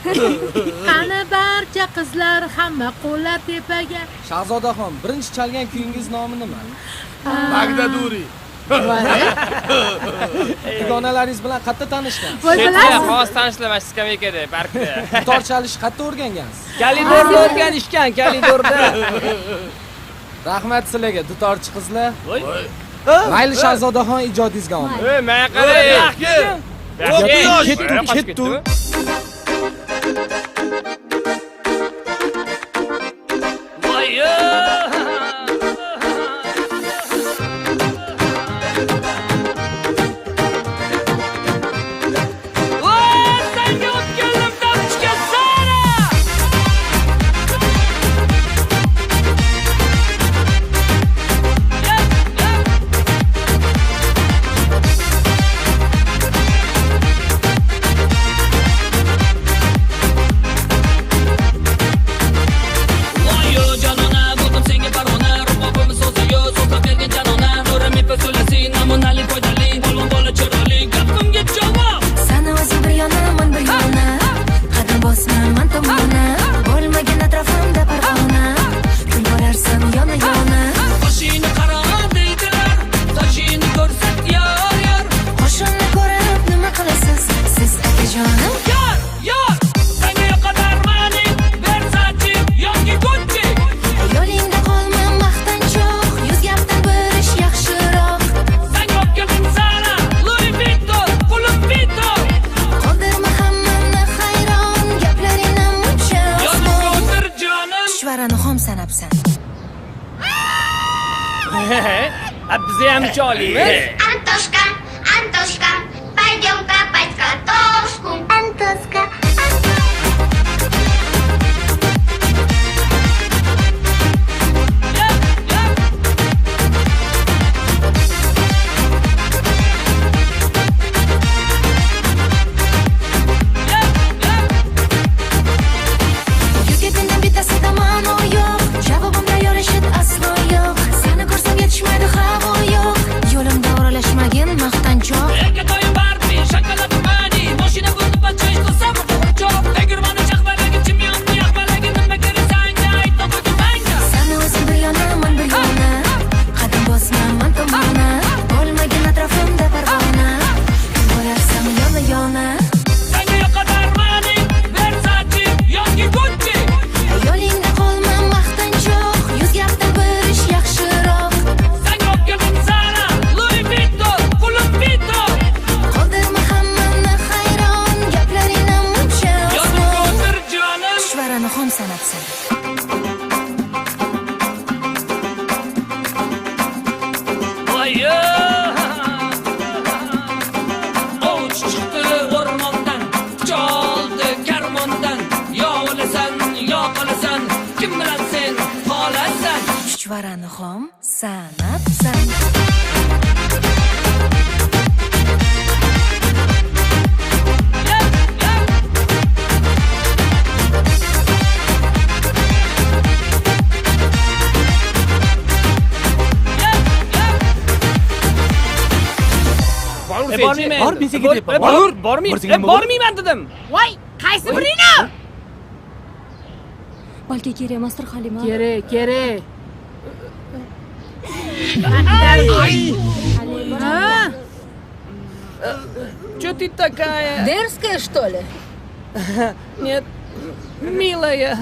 Qani barcha qizlar hamma qo'llar tepaga. Shahzodaxon, birinchi chalgan kuyingiz nomi nima? Bagdaduri. Dugonalaringiz bilan qayerda tanishgan? Voy bilasiz. Xos tanishlar skameykada, parkda. Dutor chalishni qayerda o'rgangansiz? Kalidorda o'rganishgan, kalidorda. Rahmat sizlarga, dutorchi qizlar. Mayli Shahzodaxon, ijodingizga omad. Men qarang. Ketdi. Bizni ham choliymiz. Антошка, пойдем копать картошку. Антошка. Yigitning bittasi tomoni yo'q, javobimda yorishib aslo yo'q. Seni ko'rsam yetishmaydi havo yo'q. Yo'limda o'ralashmagin maqtanchoq. Seni o'zing bir yona, men bir yona. Qadam bosmayman tomona. Bo'lmagin atrofimda parvona. Bo'larsam yona-yona. Yo'lingda qolma maqtanchoq. Yuz gapdan bir ish yaxshiroq. Qoldirma hammani hayron. Gaplaringni muncha Chuchvarani xom sanabsan. Chuchvarani xom sanabsan. Bormayman dedim. Voy, qaysi birini? Balki kerak emasdir Halima. Kerak. Halima. Что ты такая? Дерзкая, что ли? Нет, милая.